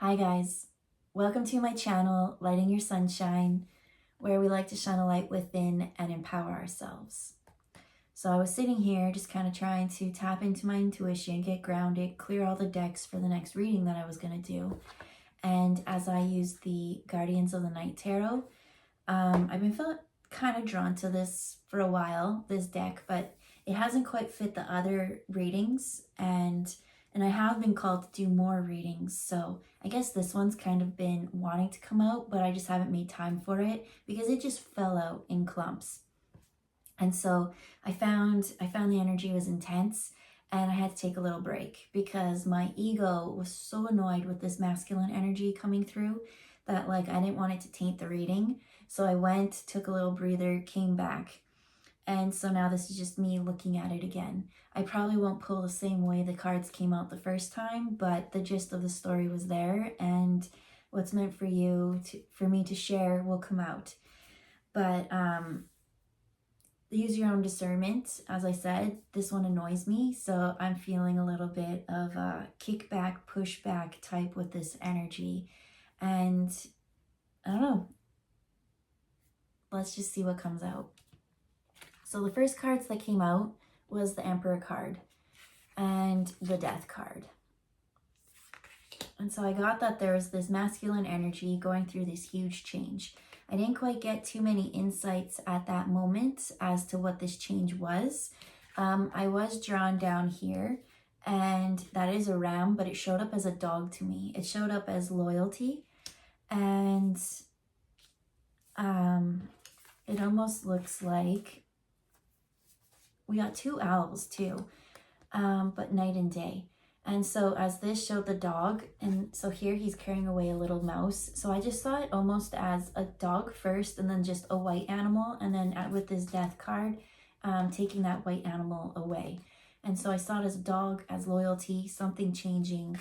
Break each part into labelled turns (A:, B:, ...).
A: Hi guys, welcome to my channel, Lighting Your Sunshine, where we like to shine a light within and empower ourselves. So I was sitting here just kind of trying to tap into my intuition, get grounded, clear all the decks for the next reading that I was going to do. And as I used the Guardians of the Night Tarot, I've been feeling kind of drawn to this for a while, this deck, but it hasn't quite fit the other readings, and I have been called to do more readings, so I guess this one's kind of been wanting to come out, but I just haven't made time for it because it just fell out in clumps. And so I found the energy was intense, and I had to take a little break because my ego was so annoyed with this masculine energy coming through that I didn't want it to taint the reading. So I went, took a little breather, came back. And so now this is just me looking at it again. I probably won't pull the same way the cards came out the first time, but the gist of the story was there, and what's meant for for me to share will come out. But use your own discernment. As I said, this one annoys me, so I'm feeling a little bit of a kickback, pushback type with this energy. And I don't know. Let's just see what comes out. So the first cards that came out was the Emperor card and the Death card. And so I got that there was this masculine energy going through this huge change. I didn't quite get too many insights at that moment as to what this change was. I was drawn down here, and that is a ram, but it showed up as a dog to me. It showed up as loyalty, and it almost looks like we got two owls too, but night and day. And so as this showed the dog, and so here he's carrying away a little mouse. So I just saw it almost as a dog first, and then just a white animal, and then with this Death card, taking that white animal away. And so I saw it as a dog, as loyalty, something changing,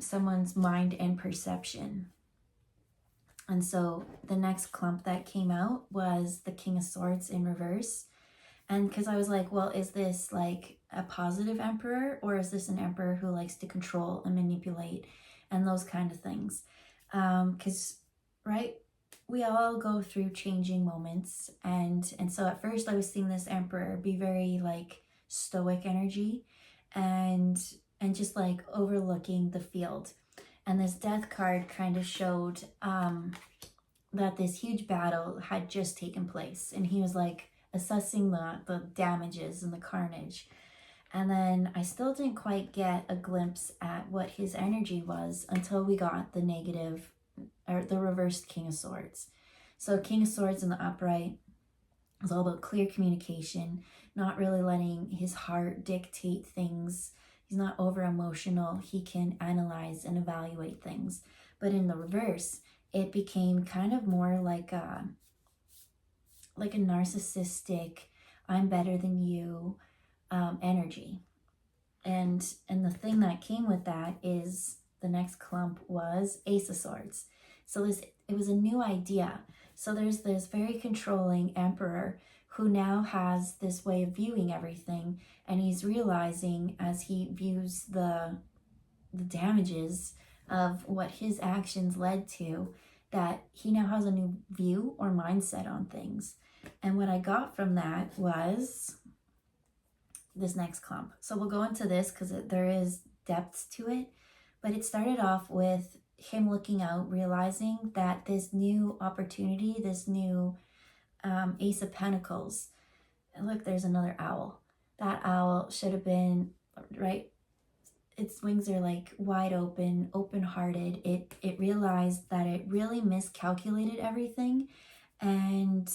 A: someone's mind and perception. And so the next clump that came out was the King of Swords in reverse. And because I was like, well, is this like a positive emperor, or is this an emperor who likes to control and manipulate and those kind of things? Because, right, we all go through changing moments. And so at first I was seeing this emperor be very like stoic energy and just like overlooking the field. And this Death card kind of showed that this huge battle had just taken place. And he was like, assessing the damages and the carnage. And then I still didn't quite get a glimpse at what his energy was until we got the negative, or the reversed King of Swords. So King of Swords in the upright is all about clear communication, not really letting his heart dictate things. He's not over emotional. He can analyze and evaluate things. But in the reverse, it became kind of more like a narcissistic, I'm better than you energy. And the thing that came with that is the next clump was Ace of Swords. So it was a new idea. So there's this very controlling emperor who now has this way of viewing everything, and he's realizing as he views the damages of what his actions led to, that he now has a new view or mindset on things. And what I got from that was this next clump. So we'll go into this because there is depth to it. But it started off with him looking out, realizing that this new opportunity, this new Ace of Pentacles, and look, there's another owl. That owl should have been, right, its wings are like wide open, open-hearted. It realized that it really miscalculated everything, and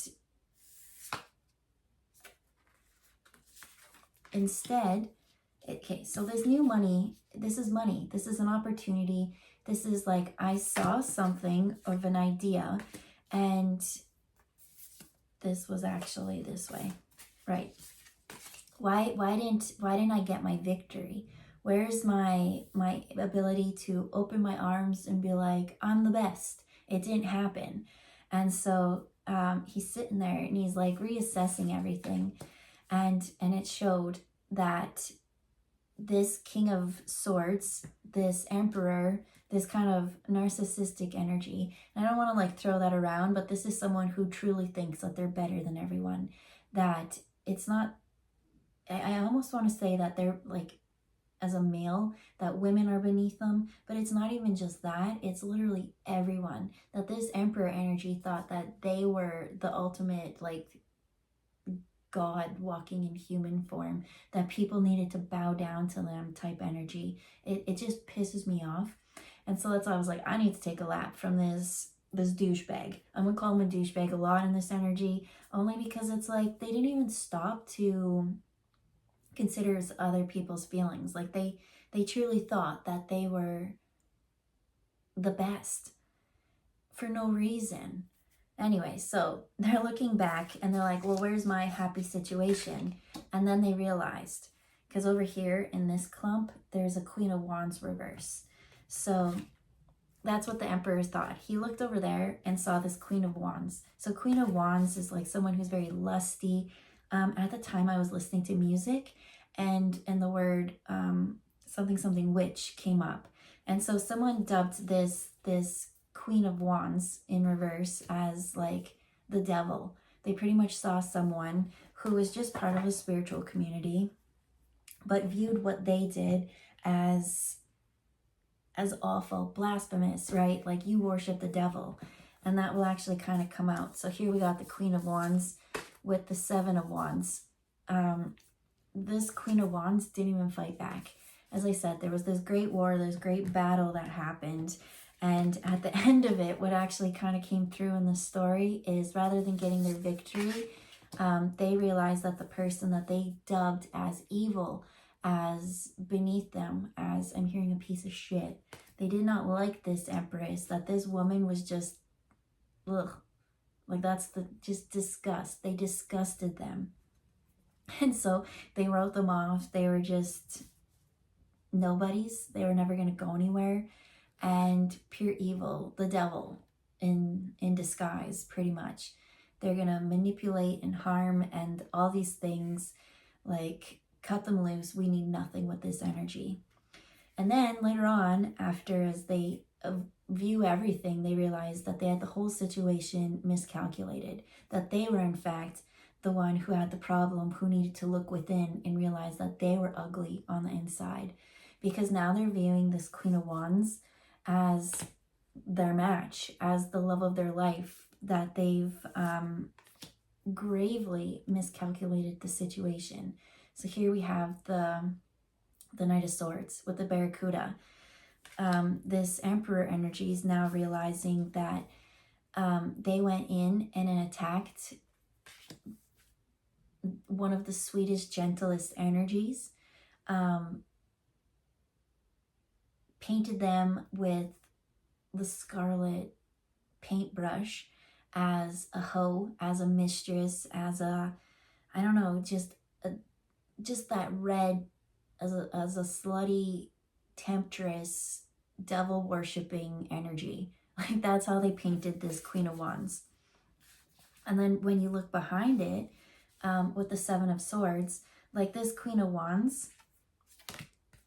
A: instead, okay, so this new money, this is money. This is an opportunity. This is like, I saw something of an idea, and this was actually this way, right? Why didn't I get my victory? Where's my ability to open my arms and be like, I'm the best? It didn't happen. And so he's sitting there and he's like reassessing everything. And it showed that this King of Swords, this emperor, this kind of narcissistic energy. And I don't want to like throw that around, but this is someone who truly thinks that they're better than everyone. That it's not, I almost want to say that they're like, as a male, that women are beneath them, but it's not even just that, it's literally everyone. That this emperor energy thought that they were the ultimate like God walking in human form, that people needed to bow down to them type energy. It just pisses me off. And so that's why I was like, I need to take a lap from this douchebag. I'm gonna call him a douchebag a lot in this energy, only because it's like they didn't even stop to considers other people's feelings. Like they truly thought that they were the best for no reason. Anyway, so they're looking back and they're like, well, where's my happy situation? And then they realized, because over here in this clump, there's a Queen of Wands reverse. So that's what the Emperor thought. He looked over there and saw this Queen of Wands. So Queen of Wands is like someone who's very lusty. At the time I was listening to music, and the word something witch came up. And so someone dubbed this Queen of Wands in reverse as like the devil. They pretty much saw someone who was just part of a spiritual community, but viewed what they did as awful, blasphemous, right? Like, you worship the devil. And that will actually kind of come out. So here we got the Queen of Wands with the Seven of Wands. This Queen of Wands didn't even fight back. As I said, there was this great war, this great battle that happened. And at the end of it, what actually kind of came through in the story is, rather than getting their victory, they realized that the person that they dubbed as evil, as beneath them, as, I'm hearing, a piece of shit, they did not like this Empress, that this woman was just, ugh, like that's just disgust. They disgusted them. And so they wrote them off. They were just nobodies. They were never going to go anywhere. And pure evil, the devil in disguise, pretty much. They're going to manipulate and harm and all these things, like, cut them loose. We need nothing with this energy. And then later on, after, as they view everything, they realize that they had the whole situation miscalculated, that they were in fact the one who had the problem, who needed to look within and realize that they were ugly on the inside. Because now they're viewing this Queen of Wands as their match, as the love of their life, that they've gravely miscalculated the situation. So here we have the Knight of Swords with the Barracuda. This Emperor energy is now realizing that they went in and attacked one of the sweetest, gentlest energies, painted them with the scarlet paintbrush as a hoe, as a mistress, as a, I don't know, just that red, as a slutty, temptress, devil worshipping energy. Like, that's how they painted this Queen of Wands. And then when you look behind it, with the Seven of Swords, like, this Queen of Wands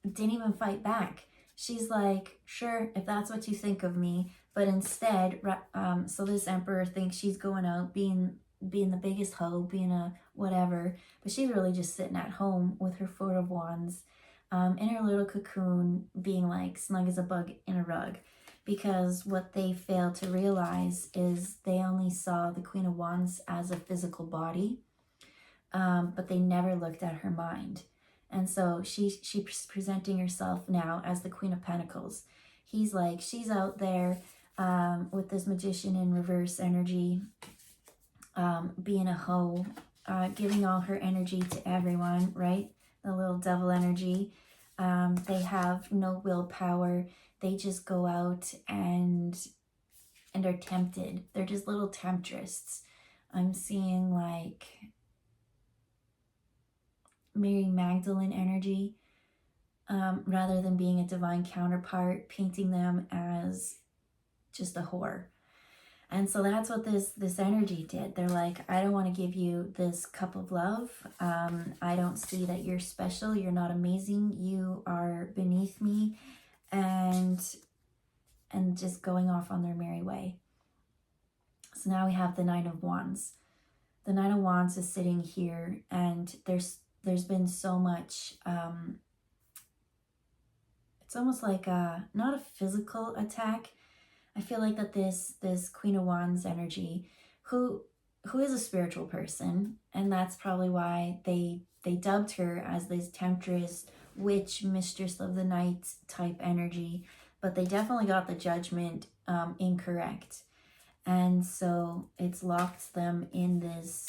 A: didn't even fight back. She's like, sure, if that's what you think of me. But instead, so this Emperor thinks she's going out, being the biggest hoe, being a whatever, but she's really just sitting at home with her Four of Wands, in her little cocoon, being like snug as a bug in a rug. Because what they failed to realize is they only saw the Queen of Wands as a physical body, but they never looked at her mind. And so she's presenting herself now as the Queen of Pentacles. He's like, she's out there with this Magician in reverse energy, being a hoe, giving all her energy to everyone, right? The little devil energy. They have no willpower. They just go out and are tempted. They're just little temptresses. I'm seeing like Mary Magdalene energy, rather than being a divine counterpart, painting them as just a whore. And so that's what this energy did. They're like, I don't want to give you this cup of love. I don't see that you're special. You're not amazing. You are beneath me. And and just going off on their merry way. So now we have the Nine of Wands. The Nine of Wands is sitting here, and there's been so much, it's almost like not a physical attack. I feel like that this Queen of Wands energy, who is a spiritual person, and that's probably why they dubbed her as this temptress, witch, mistress of the night type energy, but they definitely got the judgment incorrect. And so it's locked them in this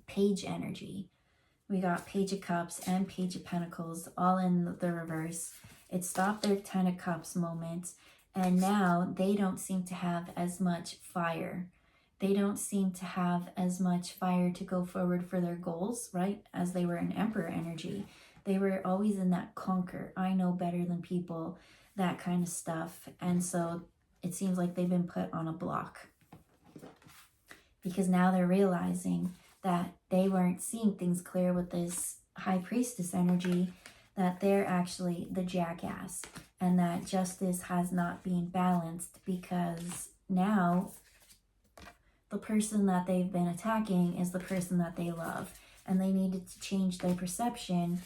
A: Page energy. We got Page of Cups and Page of Pentacles all in the reverse. It stopped their 10 of Cups moment, and now they don't seem to have as much fire. They don't seem to have as much fire to go forward for their goals, right? As they were in Emperor energy. They were always in that conquer, I know better than people, that kind of stuff. And so it seems like they've been put on a block, because now they're realizing that they weren't seeing things clear with this High Priestess energy, that they're actually the jackass, and that justice has not been balanced, because now the person that they've been attacking is the person that they love, and they needed to change their perception,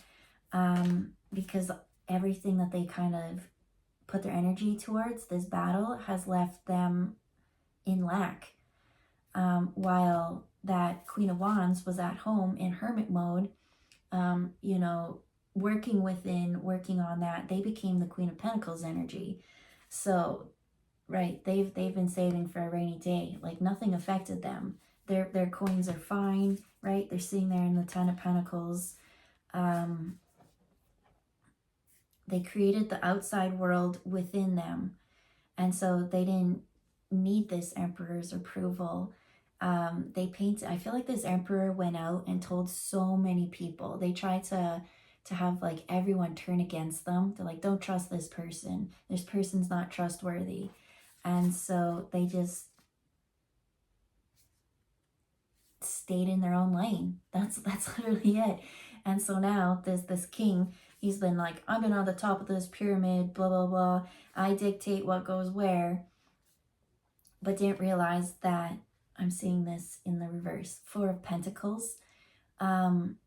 A: because everything that they kind of put their energy towards, this battle, has left them in lack. While that Queen of Wands was at home in hermit mode, you know, working within, working on that, they became the Queen of Pentacles energy. So, right, they've been saving for a rainy day. Like, nothing affected them. Their coins are fine, right? They're sitting there in the 10 of Pentacles. They created the outside world within them, and so they didn't need this Emperor's approval. They painted, I feel like this Emperor went out and told so many people. They tried to have like everyone turn against them. They're like, don't trust this person. This person's not trustworthy. And so they just stayed in their own lane. That's literally it. And so now this king, he's been like, I've been on the top of this pyramid, blah, blah, blah. I dictate what goes where. But didn't realize that I'm seeing this in the reverse. Four of Pentacles. I'm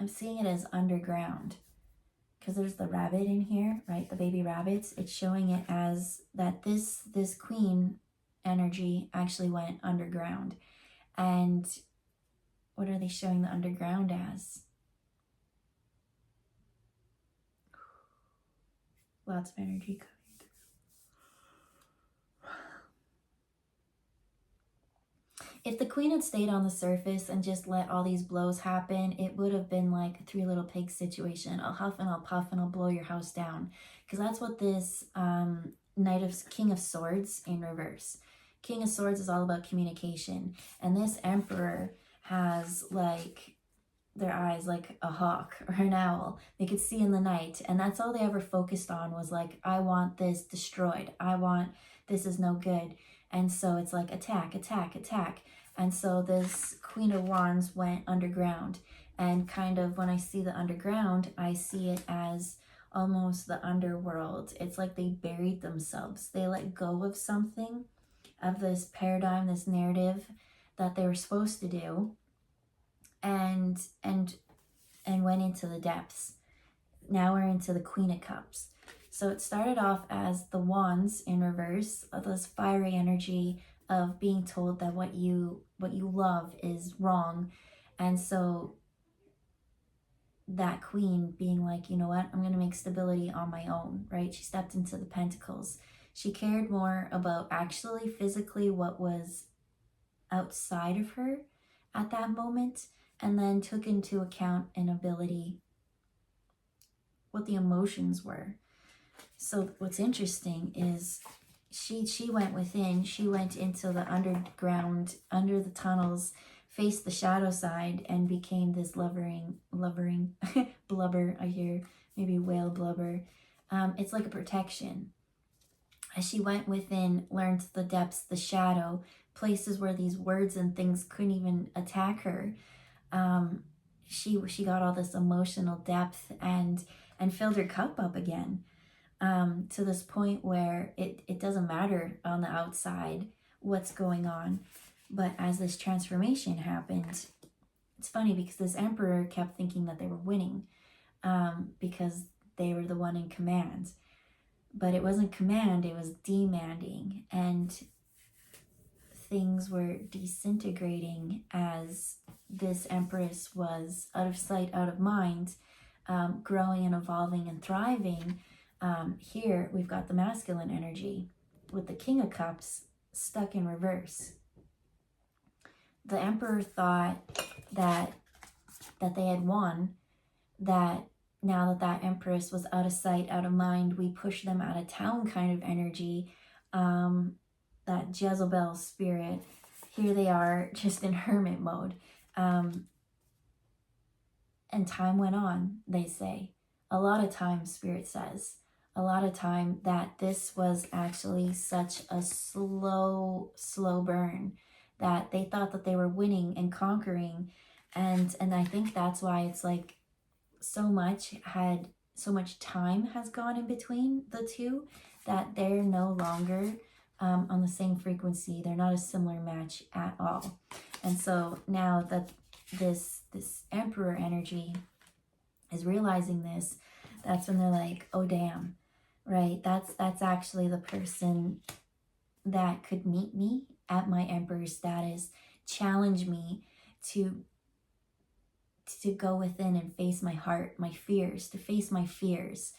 A: seeing it as underground, because there's the rabbit in here, right? The baby rabbits. It's showing it as that this queen energy actually went underground. And what are they showing the underground as? Lots of energy coming. If the queen had stayed on the surface and just let all these blows happen, it would have been like a Three Little Pigs situation. I'll huff and I'll puff and I'll blow your house down. Because that's what this King of Swords in reverse. King of Swords is all about communication. And this Emperor has like their eyes like a hawk or an owl. They could see in the night. And that's all they ever focused on, was like, I want this destroyed. This is no good. And so it's like attack, attack, attack. And so this Queen of Wands went underground. And kind of when I see the underground, I see it as almost the underworld. It's like they buried themselves. They let go of something, of this paradigm, this narrative that they were supposed to do, and went into the depths. Now we're into the Queen of Cups. So it started off as the Wands in reverse, of this fiery energy of being told that what you love is wrong. And so that queen being like, you know what, I'm going to make stability on my own, right? She stepped into the Pentacles. She cared more about actually physically what was outside of her at that moment, and then took into account an ability, what the emotions were. So what's interesting is she went within, she went into the underground, under the tunnels, faced the shadow side, and became this blubbering blubber. I hear maybe whale blubber. It's like a protection. As she went within, learned the depths, the shadow, places where these words and things couldn't even attack her. She got all this emotional depth and filled her cup up again. to this point where it doesn't matter on the outside what's going on. But as this transformation happened, it's funny because this emperor kept thinking that they were winning, because they were the one in command. But it wasn't command, it was demanding. And things were disintegrating as this Empress was out of sight, out of mind, growing and evolving and thriving. Here we've got the masculine energy with the King of Cups stuck in reverse. The Emperor thought that they had won, that now that Empress was out of sight, out of mind, we pushed them out of town kind of energy, that Jezebel spirit. Here they are just in hermit mode. And time went on, they say. A lot of time, Spirit says. A lot of time that this was actually such a slow burn, that they thought that they were winning and conquering. And I think that's why it's like so much time has gone in between the two, that they're no longer on the same frequency. They're not a similar match at all. And so now that this Emperor energy is realizing this, that's when they're like, oh damn, right? That's actually the person that could meet me at my Emperor status, challenge me to go within and face my heart, my fears, to face my fears.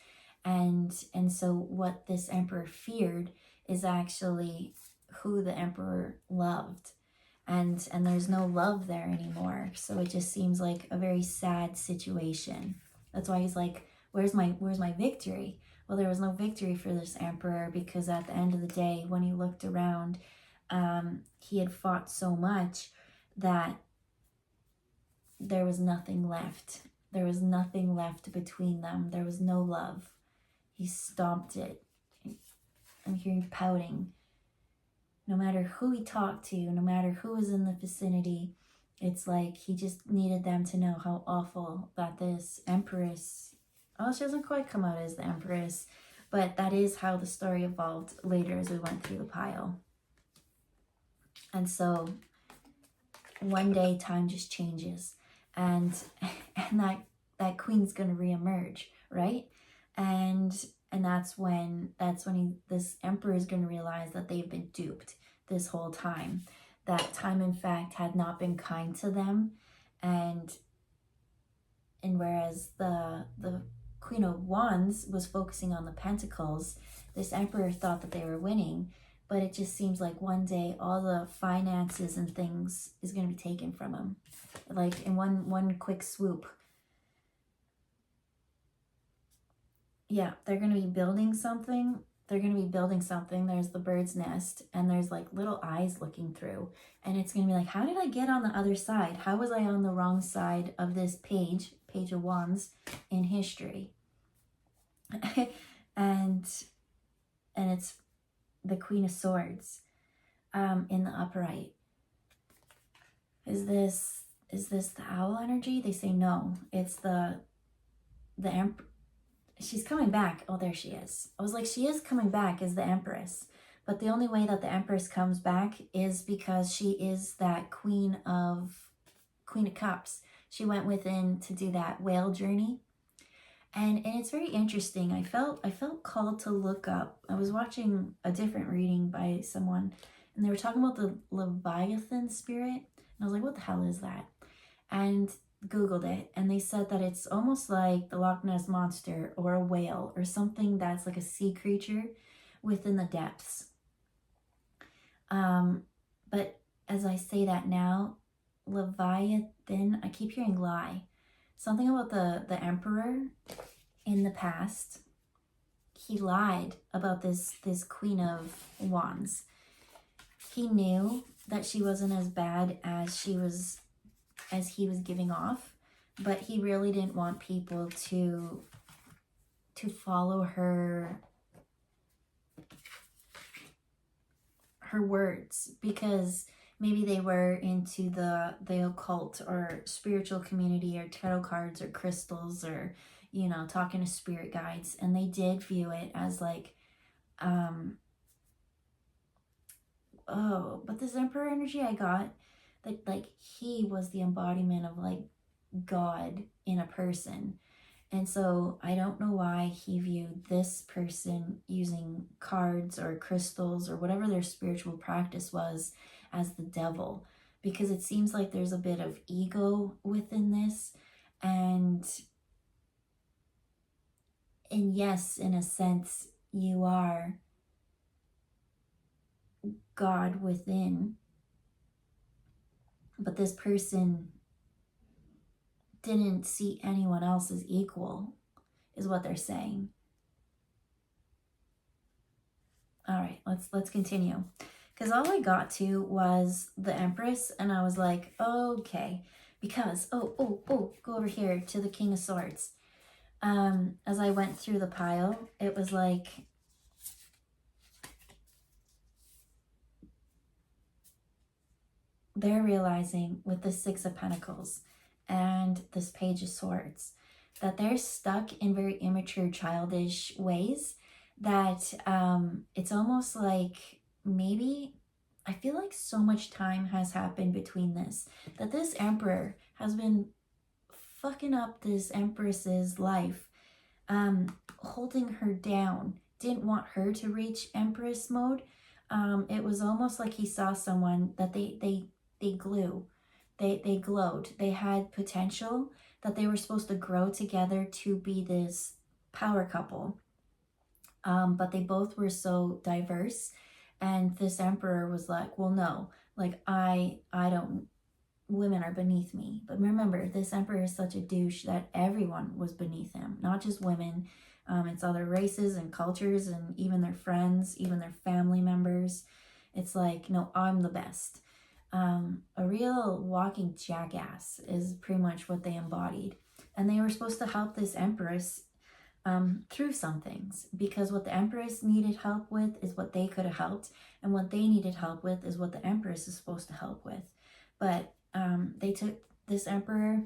A: And so what this Emperor feared is actually who the Emperor loved. And there's no love there anymore. So it just seems like a very sad situation. That's why he's like, where's my victory? Well, there was no victory for this Emperor, because at the end of the day, when he looked around, he had fought so much that there was nothing left. There was nothing left between them. There was no love. He stomped it. I'm hearing pouting. No matter who he talked to, no matter who was in the vicinity, it's like he just needed them to know how awful that this Empress, oh, she doesn't quite come out as the Empress, but that is how the story evolved later as we went through the pile. And so one day time just changes, and that queen's gonna reemerge, right? And that's when this Emperor is going to realize that they've been duped this whole time. That time, in fact, had not been kind to them. And whereas the Queen of Wands was focusing on the Pentacles, this Emperor thought that they were winning. But it just seems like one day all the finances and things is going to be taken from him. Like in one quick swoop. Yeah, they're going to be building something. There's the bird's nest, and there's like little eyes looking through. And it's going to be like, how did I get on the other side? How was I on the wrong side of this page of wands in history? and it's the Queen of Swords in the upright. Is this the owl energy? They say no. It's the Empress. She's coming back. Oh, there she is. I was like, she is coming back as the Empress. But the only way that the Empress comes back is because she is that Queen of Cups. She went within to do that whale journey. And it's very interesting. I felt called to look up. I was watching a different reading by someone, and they were talking about the Leviathan spirit. And I was like, what the hell is that? And Googled it, and they said that it's almost like the Loch Ness Monster or a whale or something that's like a sea creature within the depths. But as I say that now, Leviathan, I keep hearing lie. Something about the Emperor in the past. He lied about this Queen of Wands. He knew that she wasn't as bad as he was giving off, but he really didn't want people to follow her words, because maybe they were into the occult or spiritual community or tarot cards or crystals or, you know, talking to spirit guides, and they did view it as like, oh, but this emperor energy I got, that like he was the embodiment of like God in a person. And so I don't know why he viewed this person using cards or crystals or whatever their spiritual practice was as the devil, because it seems like there's a bit of ego within this. And yes, in a sense, you are God within, but this person didn't see anyone else as equal, is what they're saying. All right, let's continue, because all I got to was the Empress, and I was like, okay, because go over here to the King of Swords. As I went through the pile, it was like, they're realizing with the Six of Pentacles and this Page of Swords that they're stuck in very immature, childish ways, that it's almost like maybe, I feel like so much time has happened between this, that this Emperor has been fucking up this Empress's life, holding her down, didn't want her to reach Empress mode. It was almost like he saw someone that they glowed. They had potential, that they were supposed to grow together to be this power couple. But they both were so diverse, and this Emperor was like, well, no, like I don't, women are beneath me. But remember, this Emperor is such a douche that everyone was beneath him, not just women. It's other races and cultures, and even their friends, even their family members. It's like, no, I'm the best. A real walking jackass is pretty much what they embodied. And they were supposed to help this Empress through some things, because what the Empress needed help with is what they could have helped, and what they needed help with is what the Empress is supposed to help with. But they took this Emperor,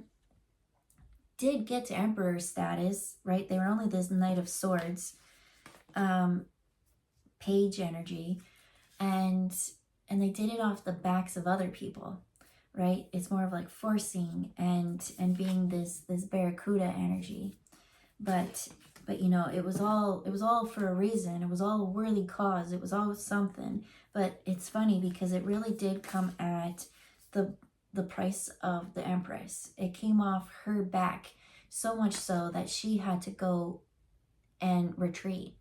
A: did get to Emperor status, right? They were only this Knight of Swords, page energy, and they did it off the backs of other people, right? It's more of like forcing and being this barracuda energy. But you know, it was all for a reason. It was all a worthy cause. It was all something. But it's funny because it really did come at the price of the Empress. It came off her back, so much so that she had to go and retreat.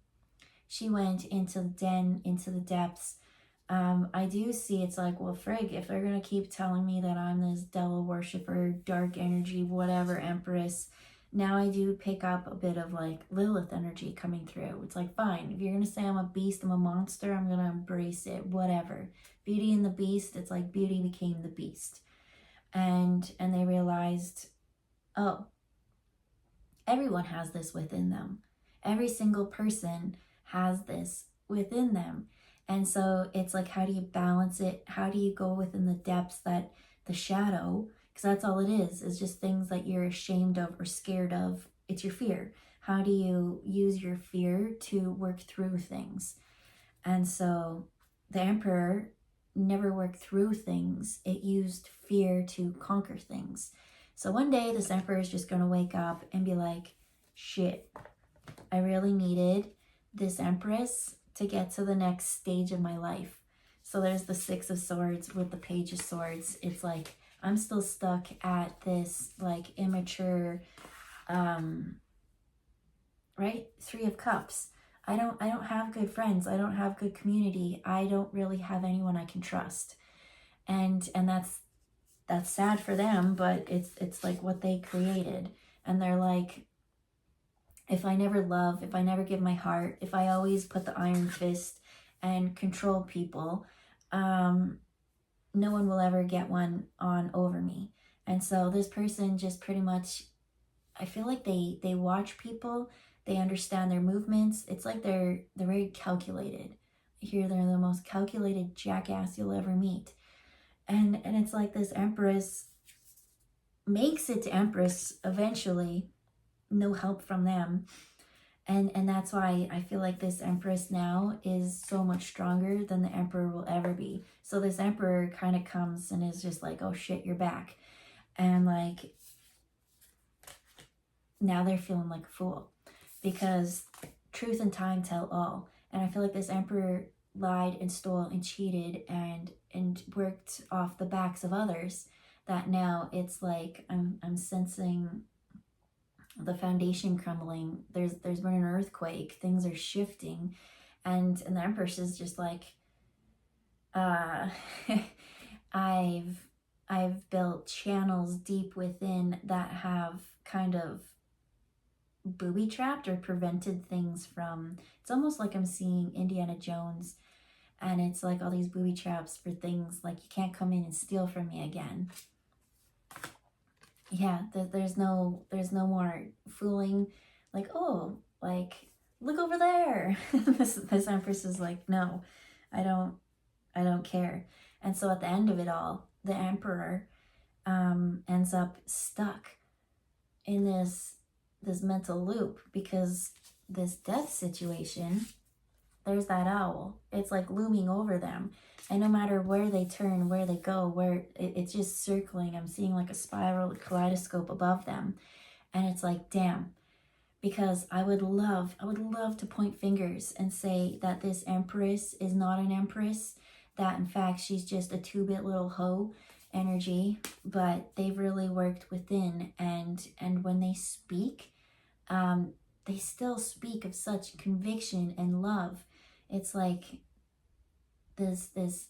A: She went into the den, into the depths. I do see, it's like, well, frig, if they're gonna keep telling me that I'm this devil worshiper, dark energy, whatever Empress, now I do pick up a bit of like Lilith energy coming through. It's like, fine, if you're gonna say I'm a beast, I'm a monster, I'm gonna embrace it, whatever. Beauty and the Beast, it's like beauty became the beast. And they realized, oh, everyone has this within them. Every single person has this within them. And so it's like, how do you balance it? How do you go within the depths, that the shadow, because that's all it is just things that you're ashamed of or scared of. It's your fear. How do you use your fear to work through things? And so the Emperor never worked through things. It used fear to conquer things. So one day this Emperor is just going to wake up and be like, shit, I really needed this Empress to get to the next stage of my life. So there's the Six of Swords with the Page of Swords. It's like, I'm still stuck at this like immature, right? Three of Cups. I don't have good friends. I don't have good community. I don't really have anyone I can trust. And that's sad for them, but it's like what they created. And they're like, if I never love, if I never give my heart, if I always put the iron fist and control people, no one will ever get one on over me. And so this person just pretty much, I feel like they watch people, they understand their movements. It's like they're very calculated. Here they're the most calculated jackass you'll ever meet. And it's like this Empress makes it to Empress eventually, no help from them. And that's why I feel like this Empress now is so much stronger than the Emperor will ever be. So this Emperor kind of comes and is just like, oh shit, you're back. And like, now they're feeling like a fool because truth and time tell all. And I feel like this Emperor lied and stole and cheated and worked off the backs of others, that now it's like I'm sensing the foundation crumbling. There's been an earthquake, things are shifting, and the Empress is just like, I've built channels deep within that have kind of booby trapped or prevented things from, it's almost like I'm seeing Indiana Jones, and it's like all these booby traps for things like, you can't come in and steal from me again. Yeah, there's no more fooling, like, oh, like, look over there. this Empress is like, no, I don't care. And so at the end of it all, the Emperor ends up stuck in this mental loop, because this death situation, there's that owl. It's like looming over them. And no matter where they turn, where they go, where it's just circling. I'm seeing like a spiral, a kaleidoscope above them. And it's like, damn. Because I would love to point fingers and say that this Empress is not an Empress, that in fact she's just a 2-bit little hoe energy, but they've really worked within, and when they speak, they still speak of such conviction and love. It's like this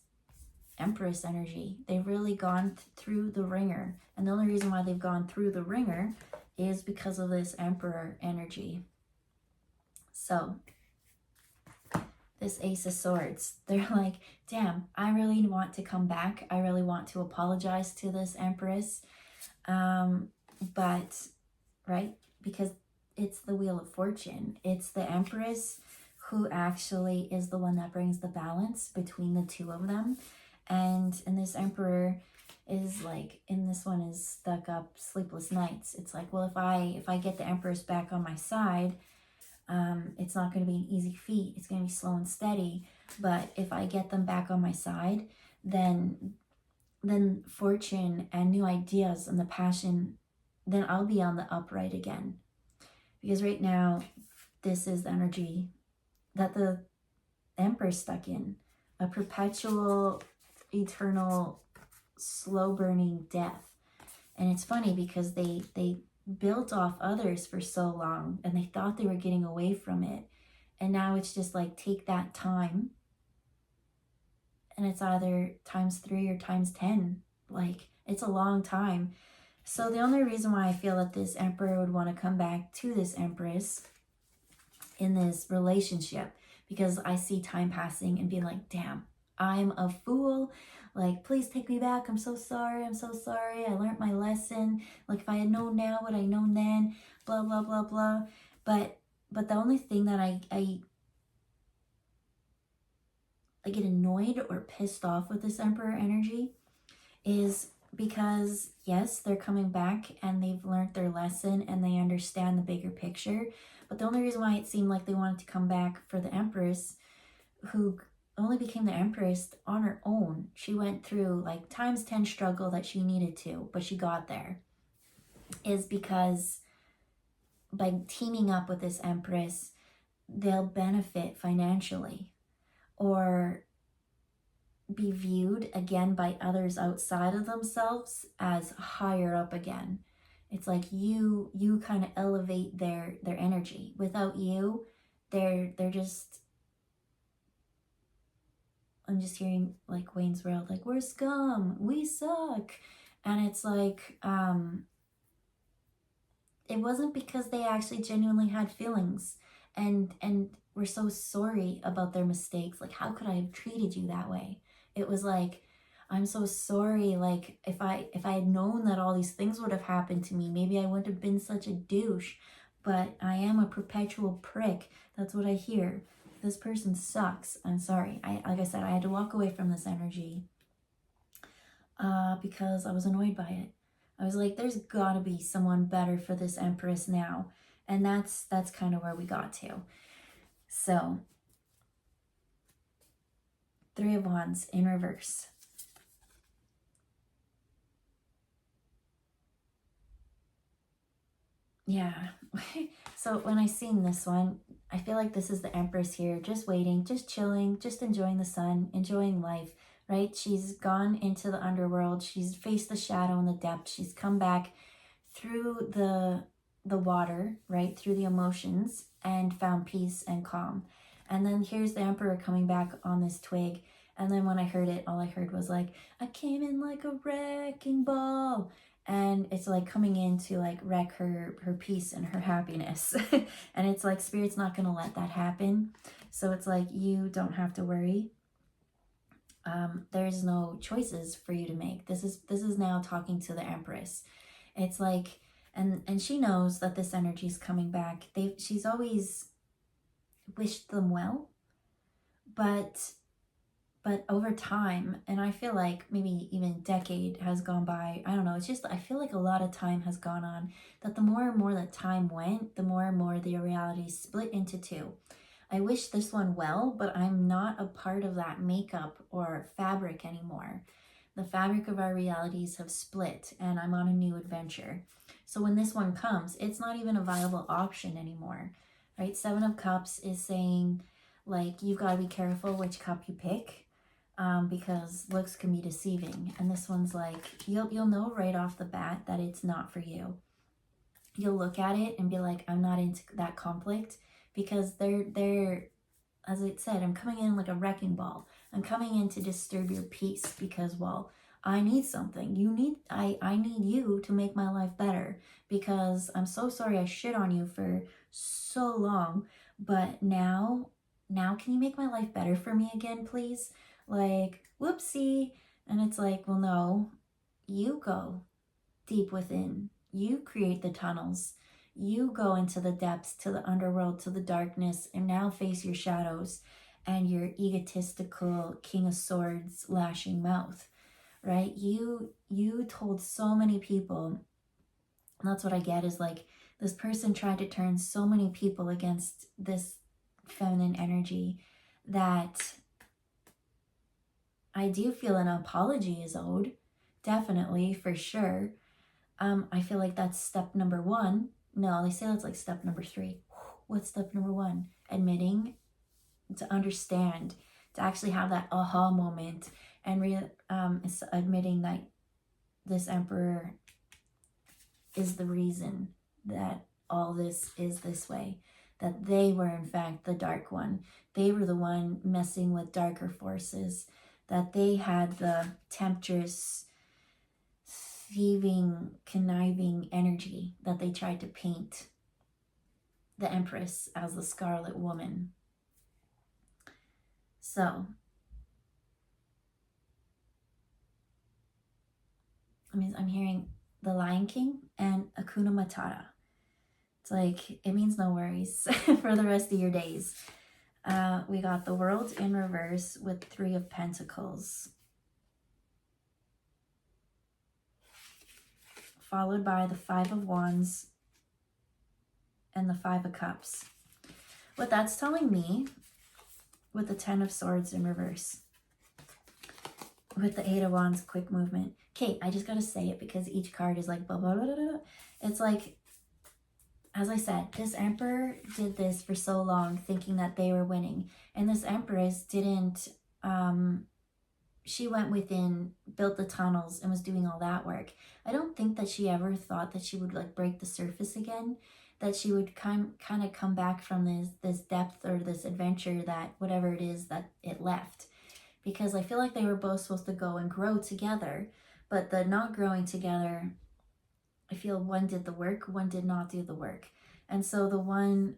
A: Empress energy, they've really gone through the ringer, and the only reason why they've gone through the ringer is because of this Emperor energy. So this Ace of Swords, they're like, damn, I really want to come back. I really want to apologize to this Empress. But, right, because it's the Wheel of Fortune. It's the Empress who actually is the one that brings the balance between the two of them. And this Emperor is like, in this one is stuck up, sleepless nights. It's like, well, if I get the Empress back on my side, it's not going to be an easy feat. It's going to be slow and steady. But if I get them back on my side, then fortune and new ideas and the passion, then I'll be on the upright again. Because right now, this is the energy that the Emperor's stuck in. A perpetual, eternal, slow-burning death. And it's funny because they built off others for so long, and they thought they were getting away from it. And now it's just like, take that time, and it's either ×3 or ×10. Like, it's a long time. So the only reason why I feel that this Emperor would want to come back to this Empress in this relationship, because I see time passing and being like, damn, I'm a fool. Like, please take me back. I'm so sorry. I'm so sorry. I learned my lesson. Like, if I had known now, would I known then? Blah, blah, blah, blah. But the only thing that I get annoyed or pissed off with this Emperor energy is because, yes, they're coming back and they've learned their lesson and they understand the bigger picture. But the only reason why it seemed like they wanted to come back for the Empress, who only became the Empress on her own. She went through like ×10 struggle that she needed to, but she got there, is because by teaming up with this Empress, they'll benefit financially or be viewed again by others outside of themselves as higher up again. It's like you kind of elevate their energy. Without you, they're just, I'm just hearing like Wayne's World, like, we're scum, we suck. And it's like, it wasn't because they actually genuinely had feelings and were so sorry about their mistakes. Like, how could I have treated you that way? It was like, I'm so sorry. Like, if I had known that all these things would have happened to me, maybe I wouldn't have been such a douche. But I am a perpetual prick. That's what I hear. This person sucks. I'm sorry. Like I said, I had to walk away from this energy because I was annoyed by it. I was like, there's gotta be someone better for this Empress now. And that's kind of where we got to. So, Three of Wands in reverse. Yeah. So when I seen this one, I feel like this is the Empress here, just waiting, just chilling, just enjoying the sun, enjoying life, right? She's gone into the underworld. She's faced the shadow and the depth. She's come back through the water, right? Through the emotions, and found peace and calm. And then here's the Emperor coming back on this twig. And then when I heard it, all I heard was like, I came in like a wrecking ball. And it's like coming in to like wreck her peace and her happiness. And it's like Spirit's not going to let that happen. So it's like, you don't have to worry. There's no choices for you to make. This is now talking to the Empress. It's like, and she knows that this energy is coming back. She's always wished them well, but over time, and I feel like maybe even a decade has gone by, I don't know, it's just, I feel like a lot of time has gone on, that the more and more that time went, the more and more the reality split into two. I wish this one well, but I'm not a part of that makeup or fabric anymore. The fabric of our realities have split, and I'm on a new adventure. So when this one comes, it's not even a viable option anymore, right? Seven of Cups is saying, like, you've got to be careful which cup you pick. Because looks can be deceiving, and this one's like, you'll know right off the bat that it's not for you. You'll look at it and be like, I'm not into that conflict, because they're as I said, I'm coming in like a wrecking ball. I'm coming in to disturb your peace, because, well, I need something. I need you to make my life better, because I'm so sorry I shit on you for so long, but now can you make my life better for me again, please? Like, whoopsie. And it's like, well, no, you go deep within. You create the tunnels. You go into the depths, to the underworld, to the darkness, and now face your shadows and your egotistical King of Swords lashing mouth, right? You told so many people, and that's what I get, is like, this person tried to turn so many people against this feminine energy, that I do feel an apology is owed, definitely, for sure. I feel like that's step number one. No, they say that's like step number 3. What's step number 1? Admitting, to understand, to actually have that aha moment, and admitting that this Emperor is the reason that all this is this way. That they were in fact the dark one. They were the one messing with darker forces. That they had the temptress, thieving, conniving energy that they tried to paint the Empress as the Scarlet Woman. So, I'm hearing the Lion King and Hakuna Matata. It's like, it means no worries for the rest of your days. We got the World in reverse with 3 of Pentacles, followed by the 5 of Wands and the 5 of Cups. What that's telling me, with the 10 of Swords in reverse, with the 8 of Wands, quick movement. Okay, I just gotta say it because each card is like blah, blah, blah, blah, blah. It's like, as I said, this Emperor did this for so long thinking that they were winning. And this Empress didn't, she went within, built the tunnels, and was doing all that work. I don't think that she ever thought that she would like break the surface again, that she would kind of come back from this depth or this adventure, that whatever it is that it left. Because I feel like they were both supposed to go and grow together, but the not growing together, I feel one did the work, one did not do the work. And so the one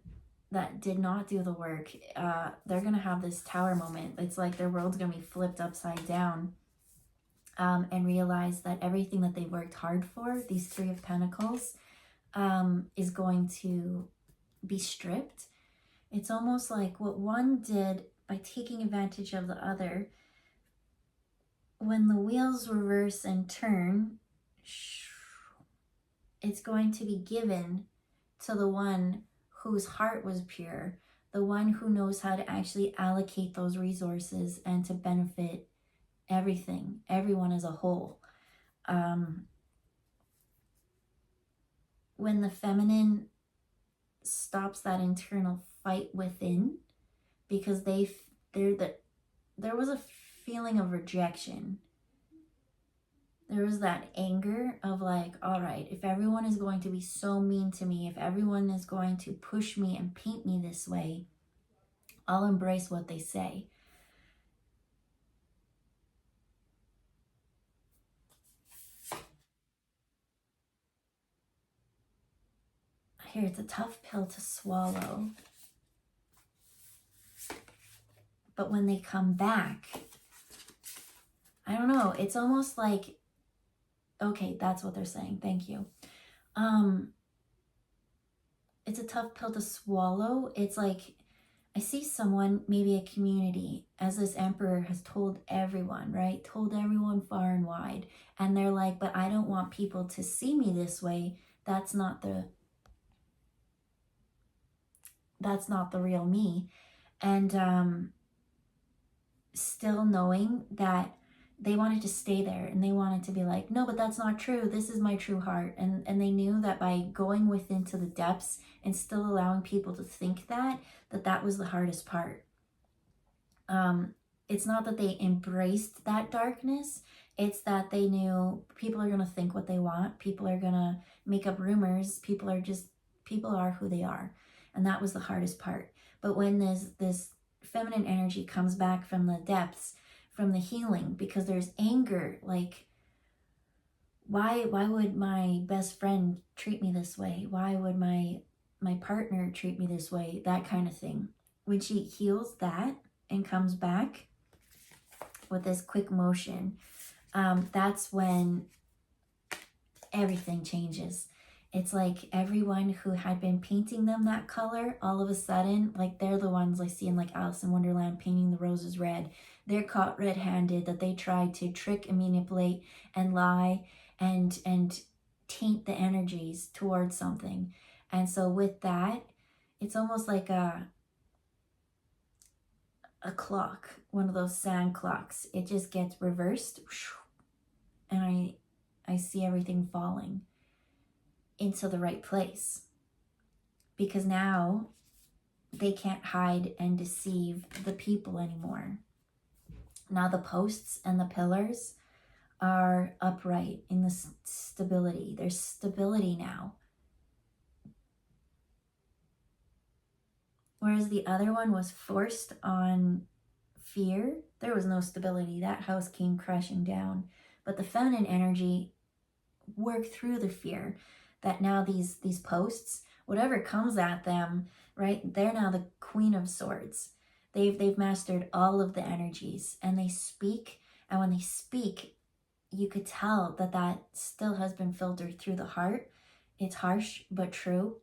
A: that did not do the work, they're going to have this tower moment. It's like their world's going to be flipped upside down, and realize that everything that they worked hard for, these 3 of Pentacles, is going to be stripped. It's almost like what one did by taking advantage of the other. When the wheels reverse and turn, it's going to be given to the one whose heart was pure, the one who knows how to actually allocate those resources and to benefit everything, everyone as a whole. When the feminine stops that internal fight within, because there was a feeling of rejection. There was that anger of like, all right, if everyone is going to be so mean to me, if everyone is going to push me and paint me this way, I'll embrace what they say. Here, it's a tough pill to swallow. But when they come back, I don't know, it's almost like, okay, that's what they're saying. Thank you. It's a tough pill to swallow. It's like, I see someone, maybe a community, as this emperor has told everyone, right? Told everyone far and wide. And they're like, but I don't want people to see me this way. That's not the real me. And still knowing that they wanted to stay there and they wanted to be like, no, but that's not true. This is my true heart. And they knew that by going within to the depths and still allowing people to think that was the hardest part. It's not that they embraced that darkness. It's that they knew people are going to think what they want. People are going to make up rumors. People are who they are. And that was the hardest part. But when this feminine energy comes back from the depths, from the healing, because there's anger, like, why would my best friend treat me this way? Why would my partner treat me this way? That kind of thing. When she heals that and comes back with this quick motion, that's when everything changes. It's like everyone who had been painting them that color, all of a sudden, like they're the ones I see in like Alice in Wonderland painting the roses red. They're caught red-handed, that they tried to trick and manipulate and lie and taint the energies towards something. And so with that, it's almost like a clock, one of those sand clocks. It just gets reversed, and I see everything falling into the right place, because now they can't hide and deceive the people anymore. Now the posts and the pillars are upright in the stability. There's stability now. Whereas the other one was forced on fear, there was no stability. That house came crashing down. But the feminine energy worked through the fear. That now these posts, whatever comes at them, right, they're now the Queen of Swords. They've mastered all of the energies, and they speak. And when they speak, you could tell that still has been filtered through the heart. It's harsh but true.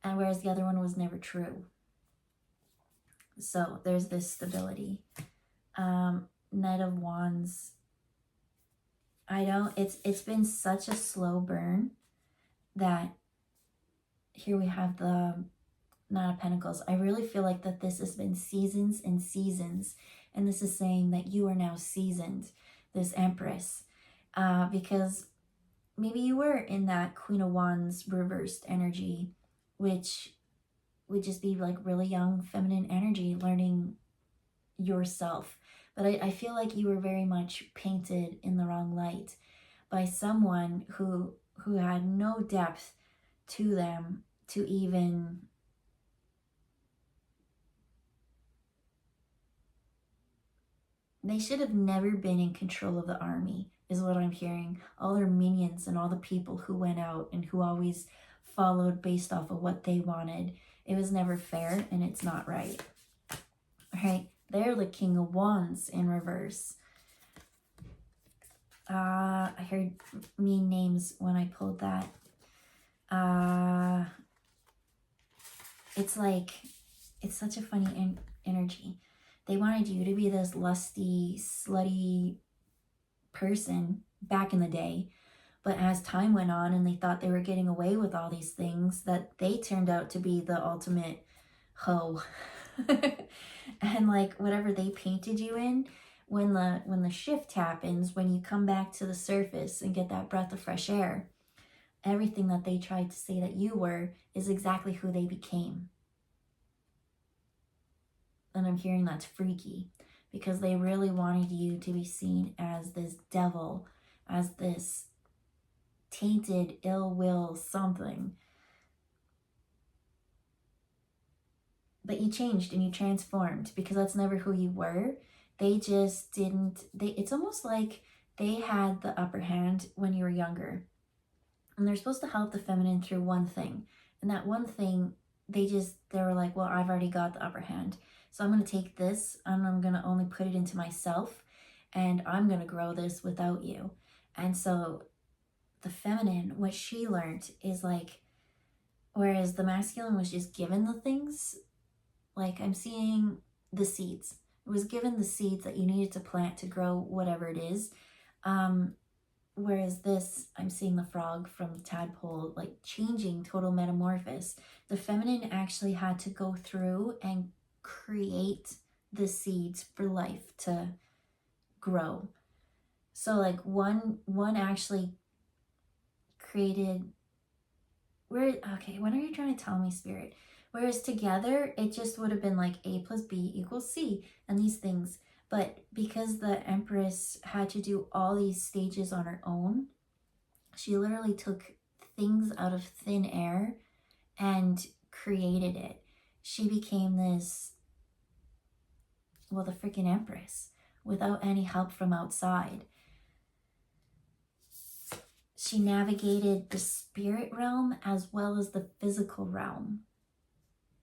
A: And whereas the other one was never true. So there's this stability. Knight of Wands. It's been such a slow burn that here we have the Nine of Pentacles. I really feel like that this has been seasons and seasons. And this is saying that you are now seasoned, this Empress. Because maybe you were in that Queen of Wands reversed energy, which would just be like really young feminine energy, learning yourself. But I feel like you were very much painted in the wrong light by someone who had no depth to them to even they should have never been in control of the army, is what I'm hearing. All their minions and all the people who went out and who always followed based off of what they wanted. It was never fair, and it's not right. All right, they're the King of Wands in reverse. I heard mean names when I pulled that. It's like, it's such a funny energy. They wanted you to be this lusty, slutty person back in the day, But as time went on and they thought they were getting away with all these things, that they turned out to be the ultimate hoe. And like whatever they painted you in, when the shift happens, when you come back to the surface and get that breath of fresh air, everything that they tried to say that you were is exactly who they became. And I'm hearing that's freaky, because they really wanted you to be seen as this devil, as this tainted ill will something. But you changed and you transformed, because that's never who you were. They just didn't, it's almost like they had the upper hand when you were younger. And they're supposed to help the feminine through one thing. And that one thing, they were like, well, I've already got the upper hand. So I'm going to take this and I'm going to only put it into myself. And I'm going to grow this without you. And so the feminine, what she learned is like, whereas the masculine was just given the things, like I'm seeing the seeds. It was given the seeds that you needed to plant to grow whatever it is. Whereas this, I'm seeing the frog from the tadpole, like changing, total metamorphosis. The feminine actually had to go through and create the seeds for life to grow. So like one actually created, what are you trying to tell me, Spirit? Whereas together, it just would have been like A plus B equals C and these things. But because the Empress had to do all these stages on her own, she literally took things out of thin air and created it. She became this, well, the freaking Empress, without any help from outside. She navigated the spirit realm as well as the physical realm.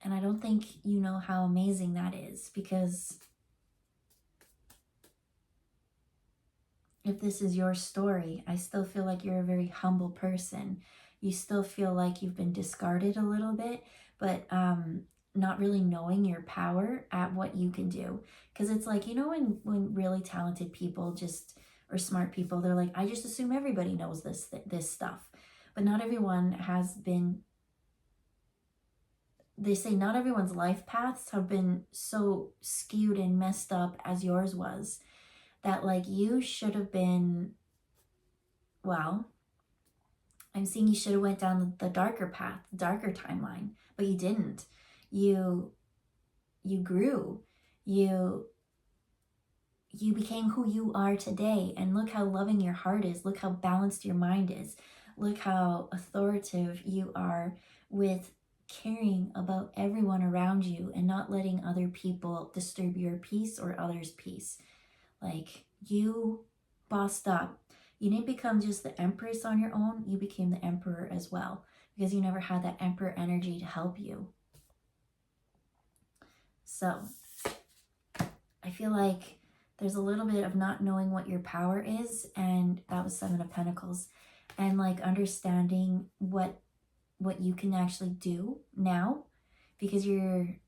A: And I don't think you know how amazing that is, because if this is your story, I still feel like you're a very humble person. You still feel like you've been discarded a little bit, but not really knowing your power at what you can do. Because it's like, you know, when really talented people or smart people, they're like, I just assume everybody knows this stuff. But not everyone has been, they say not everyone's life paths have been so skewed and messed up as yours was. That like you should have been, well, I'm seeing you should have went down the darker path, the darker timeline, but you didn't. You grew. You became who you are today. And look how loving your heart is. Look how balanced your mind is. Look how authoritative you are with caring about everyone around you and not letting other people disturb your peace or others' peace. Like, you bossed up. You didn't become just the Empress on your own. You became the Emperor as well, because you never had that Emperor energy to help you. So I feel like there's a little bit of not knowing what your power is, and that was Seven of Pentacles, and like understanding what you can actually do now, because you've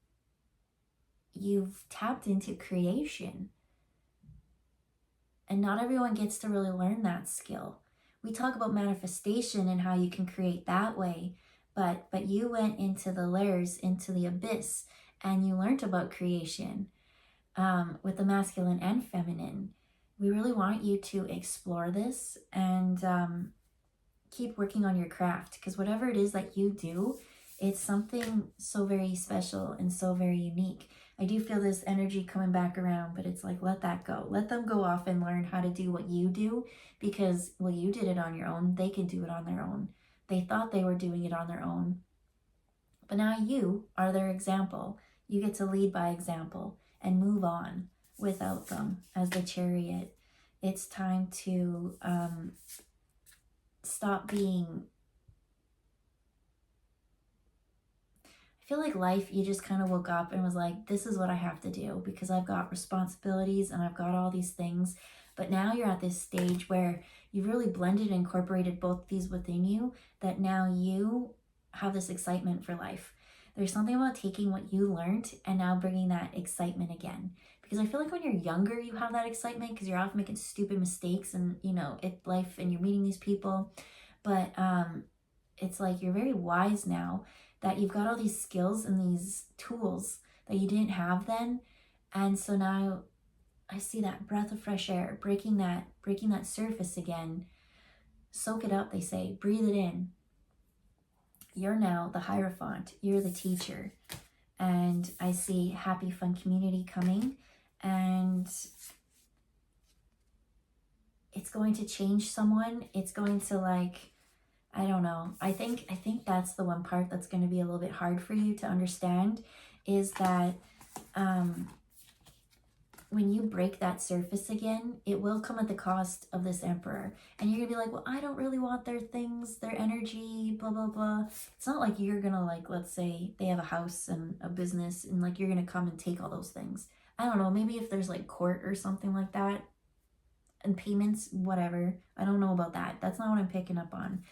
A: tapped into creation. And not everyone gets to really learn that skill. We talk about manifestation and how you can create that way, but you went into the layers, into the abyss, and you learned about creation with the masculine and feminine. We really want you to explore this and keep working on your craft, because whatever it is that you do, it's something so very special and so very unique. I do feel this energy coming back around, but it's like, let that go. Let them go off and learn how to do what you do, because, well, you did it on your own. They can do it on their own. They thought they were doing it on their own. But now you are their example. You get to lead by example and move on without them as the Chariot. It's time to stop being... I feel like life, you just kind of woke up and was like, this is what I have to do, because I've got responsibilities and I've got all these things. But now you're at this stage where you've really blended and incorporated both these within you, that now you have this excitement for life. There's something about taking what you learned and now bringing that excitement again, Because I feel like when you're younger, you have that excitement because you're off making stupid mistakes and, you know, life, and you're meeting these people. But it's like you're very wise now that you've got all these skills and these tools that you didn't have then. And so now I see that breath of fresh air, breaking that surface again. Soak it up, they say. Breathe it in. You're now the Hierophant. You're the teacher. And I see happy, fun community coming. And it's going to change someone. It's going to, like, I don't know. I think that's the one part that's going to be a little bit hard for you to understand, is that when you break that surface again, it will come at the cost of this Emperor. And you're going to be like, well, I don't really want their things, their energy, blah, blah, blah. It's not like you're going to, like, let's say they have a house and a business and, like, you're going to come and take all those things. I don't know. Maybe if there's, like, court or something like that and payments, whatever. I don't know about that. That's not what I'm picking up on.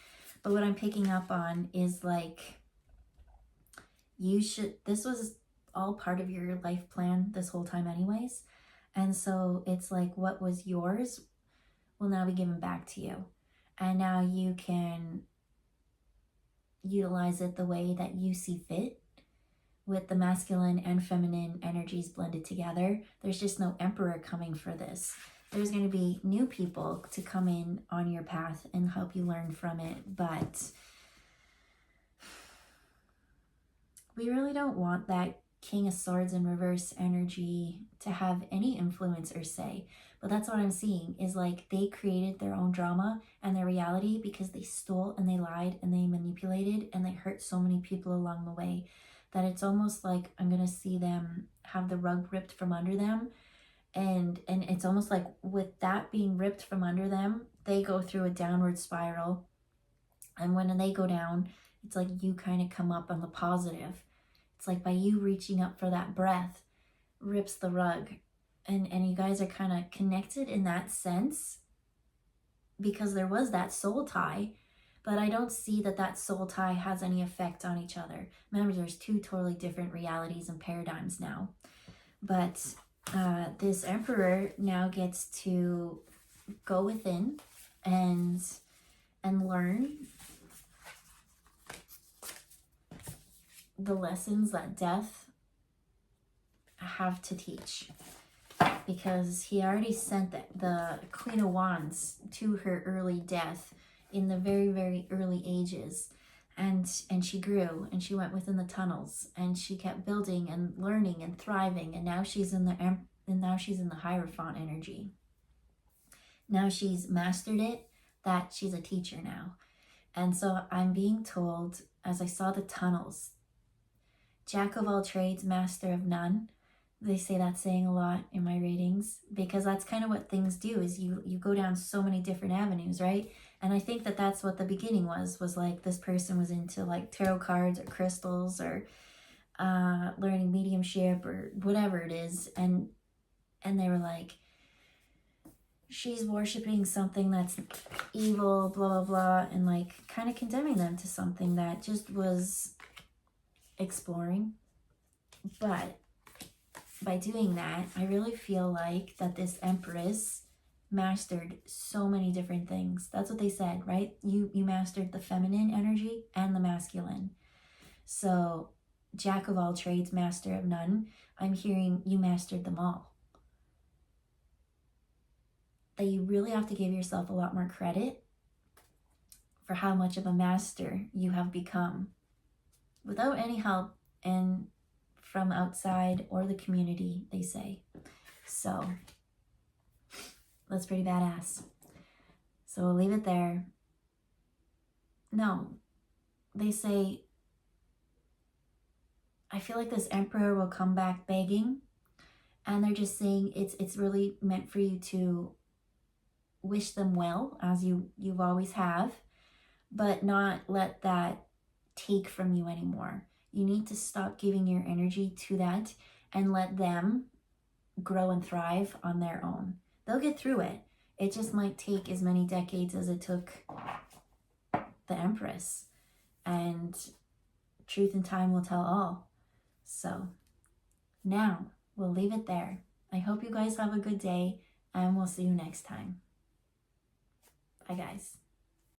A: But what I'm picking up on is, like, this was all part of your life plan this whole time anyways. And so it's like what was yours will now be given back to you. And now you can utilize it the way that you see fit, with the masculine and feminine energies blended together. There's just no Emperor coming for this. There's going to be new people to come in on your path and help you learn from it. But we really don't want that King of Swords in reverse energy to have any influence or say. But that's what I'm seeing, is like they created their own drama and their reality because they stole and they lied and they manipulated and they hurt so many people along the way, that it's almost like I'm going to see them have the rug ripped from under them. And it's almost like with that being ripped from under them, they go through a downward spiral. And when they go down, it's like you kind of come up on the positive. It's like by you reaching up for that breath, rips the rug. And you guys are kind of connected in that sense because there was that soul tie. But I don't see that soul tie has any effect on each other. Remember, there's two totally different realities and paradigms now. But this Emperor now gets to go within and learn the lessons that death have to teach, because he already sent the Queen of Wands to her early death in the very, very early ages, and she grew and she went within the tunnels and she kept building and learning and thriving, and now she's in the Hierophant energy. Now she's mastered it, that she's a teacher now. And so I'm being told, as I saw the tunnels, Jack of all trades, master of none. They say that saying a lot in my readings, because that's kind of what things do, is you go down so many different avenues, right? And I think that's what the beginning was like this person was into like tarot cards or crystals or learning mediumship or whatever it is. And they were like, she's worshiping something that's evil, blah, blah, blah, and like kind of condemning them to something that just was exploring. But by doing that, I really feel like that this Empress mastered so many different things. That's what they said, right? You mastered the feminine energy and the masculine. So Jack of all trades, master of none. I'm hearing you mastered them all. That you really have to give yourself a lot more credit for how much of a master you have become without any help and from outside or the community, they say. So that's pretty badass. So we'll leave it there. No, they say, I feel like this Emperor will come back begging, and they're just saying it's really meant for you to wish them well, as you've always have, but not let that take from you anymore. You need to stop giving your energy to that and let them grow and thrive on their own. They'll get through it. It just might take as many decades as it took the Empress. And truth and time will tell all. So now we'll leave it there. I hope you guys have a good day, and we'll see you next time. Bye, guys.